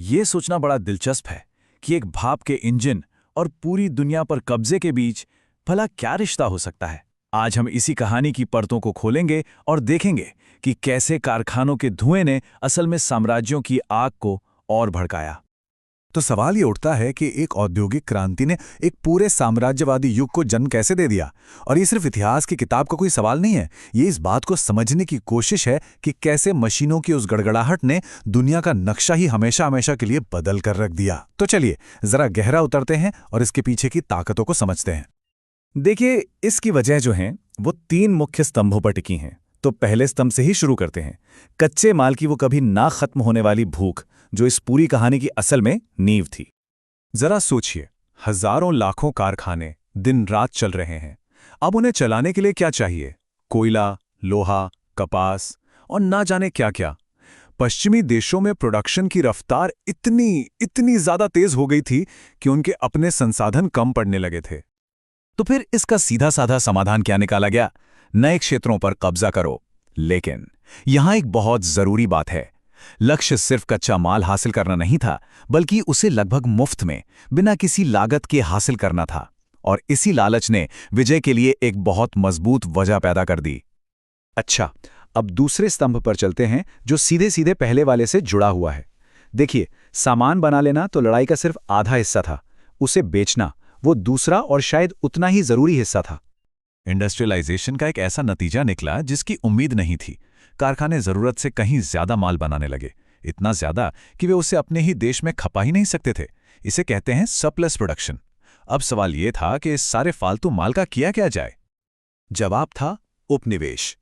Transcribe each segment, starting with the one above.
ये सोचना बड़ा दिलचस्प है कि एक भाप के इंजन और पूरी दुनिया पर कब्जे के बीच भला क्या रिश्ता हो सकता है। आज हम इसी कहानी की परतों को खोलेंगे और देखेंगे कि कैसे कारखानों के धुएं ने असल में साम्राज्यों की आग को और भड़काया। तो सवाल ये उठता है कि एक औद्योगिक क्रांति ने एक पूरे साम्राज्यवादी युग को जन्म कैसे दे दिया। और ये सिर्फ इतिहास की किताब का कोई सवाल नहीं है, ये इस बात को समझने की कोशिश है कि कैसे मशीनों की उस गड़गड़ाहट ने दुनिया का नक्शा ही हमेशा हमेशा के लिए बदल कर रख दिया। तो चलिए जरा गहरा उतरते हैं और इसके पीछे की ताकतों को समझते हैं। देखिए, इसकी वजह जो है वो 3 मुख्य स्तंभों पर टिकी हैं। तो पहले स्तंभ से ही शुरू करते हैं। कच्चे माल की वो कभी ना खत्म होने वाली भूख, जो इस पूरी कहानी की असल में नींव थी। जरा सोचिए, हजारों लाखों कारखाने दिन रात चल रहे हैं। अब उन्हें चलाने के लिए क्या चाहिए? कोयला, लोहा, कपास और ना जाने क्या क्या। पश्चिमी देशों में प्रोडक्शन की रफ्तार इतनी ज्यादा तेज हो गई थी कि उनके अपने संसाधन कम पड़ने लगे थे। तो फिर इसका सीधा साधा समाधान क्या निकाला गया? नए क्षेत्रों पर कब्जा करो। लेकिन यहां एक बहुत जरूरी बात है। लक्ष्य सिर्फ कच्चा माल हासिल करना नहीं था, बल्कि उसे लगभग मुफ्त में, बिना किसी लागत के हासिल करना था। और इसी लालच ने विजय के लिए एक बहुत मजबूत वजह पैदा कर दी। अच्छा, अब दूसरे स्तंभ पर चलते हैं, जो सीधे सीधे पहले वाले से जुड़ा हुआ है। देखिए, सामान बना लेना तो लड़ाई का सिर्फ आधा हिस्सा था, उसे बेचना वो दूसरा और शायद उतना ही जरूरी हिस्सा था। इंडस्ट्रियलाइजेशन का एक ऐसा नतीजा निकला जिसकी उम्मीद नहीं थी। कारखाने जरूरत से कहीं ज्यादा माल बनाने लगे, इतना ज्यादा कि वे उसे अपने ही देश में खपा ही नहीं सकते थे। इसे कहते हैं सरप्लस प्रोडक्शन। अब सवाल यह था कि इस सारे फालतू माल का किया क्या जाए। जवाब था उपनिवेश।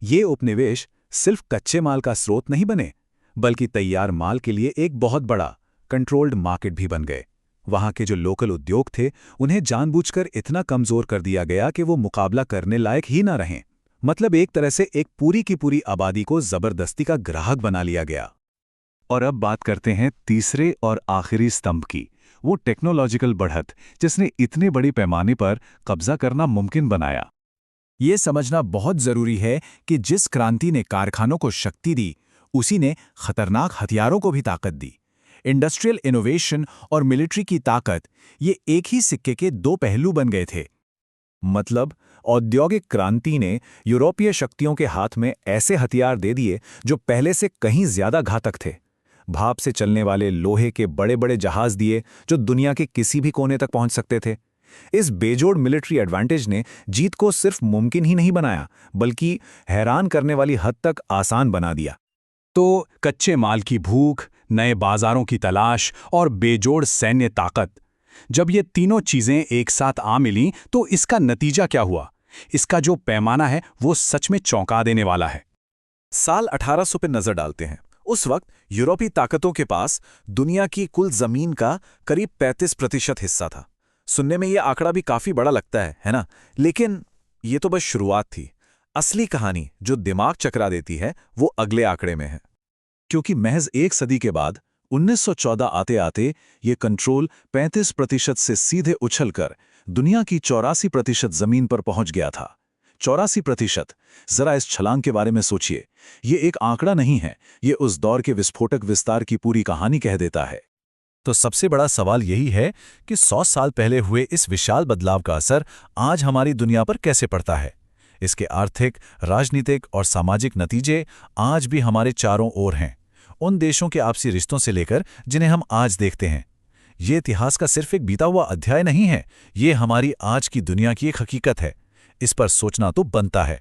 ये उपनिवेश सिर्फ कच्चे माल का स्रोत नहीं बने, बल्कि तैयार माल के लिए एक बहुत बड़ा कंट्रोल्ड मार्केट भी बन गए। वहां के जो लोकल उद्योग थे, उन्हें जानबूझकर इतना कमजोर कर दिया गया कि वो मुकाबला करने लायक ही ना रहें। मतलब एक तरह से एक पूरी की पूरी आबादी को जबरदस्ती का ग्राहक बना लिया गया। और अब बात करते हैं तीसरे और आखिरी स्तंभ की, वो टेक्नोलॉजिकल बढ़त जिसने इतने बड़ी पैमाने पर कब्जा करना मुमकिन बनाया। ये समझना बहुत जरूरी है कि जिस क्रांति ने कारखानों को शक्ति दी, उसी ने खतरनाक हथियारों को भी ताकत दी। इंडस्ट्रियल इनोवेशन और मिलिट्री की ताकत, ये एक ही सिक्के के 2 पहलू बन गए थे। मतलब औद्योगिक क्रांति ने यूरोपीय शक्तियों के हाथ में ऐसे हथियार दे दिए जो पहले से कहीं ज्यादा घातक थे। भाप से चलने वाले लोहे के बड़े बड़े जहाज दिए जो दुनिया के किसी भी कोने तक पहुंच सकते थे। इस बेजोड़ मिलिट्री एडवांटेज ने जीत को सिर्फ मुमकिन ही नहीं बनाया, बल्कि हैरान करने वाली हद तक आसान बना दिया। तो कच्चे माल की भूख, नए बाजारों की तलाश और बेजोड़ सैन्य ताकत, जब ये तीनों चीजें एक साथ आ मिलीं तो इसका नतीजा क्या हुआ? इसका जो पैमाना है वो सच में चौंका देने वाला है। साल 1800 पे नजर डालते हैं। उस वक्त यूरोपीय ताकतों के पास दुनिया की कुल जमीन का करीब 35% हिस्सा था। सुनने में यह आंकड़ा भी काफी बड़ा लगता है ना? लेकिन ये तो बस शुरुआत थी। असली कहानी जो दिमाग चकरा देती है वो अगले आंकड़े में है। क्योंकि महज 1 सदी के बाद 1914 आते आते ये कंट्रोल 35% से सीधे उछलकर दुनिया की 84% जमीन पर पहुंच गया था। 84%। जरा इस छलांग के बारे में सोचिए। ये एक आंकड़ा नहीं है, ये उस दौर के विस्फोटक विस्तार की पूरी कहानी कह देता है। तो सबसे बड़ा सवाल यही है कि 100 साल पहले हुए इस विशाल बदलाव का असर आज हमारी दुनिया पर कैसे पड़ता है। इसके आर्थिक, राजनीतिक और सामाजिक नतीजे आज भी हमारे चारों ओर हैं, उन देशों के आपसी रिश्तों से लेकर जिन्हें हम आज देखते हैं। ये इतिहास का सिर्फ एक बीता हुआ अध्याय नहीं है, ये हमारी आज की दुनिया की एक हकीकत है। इस पर सोचना तो बनता है।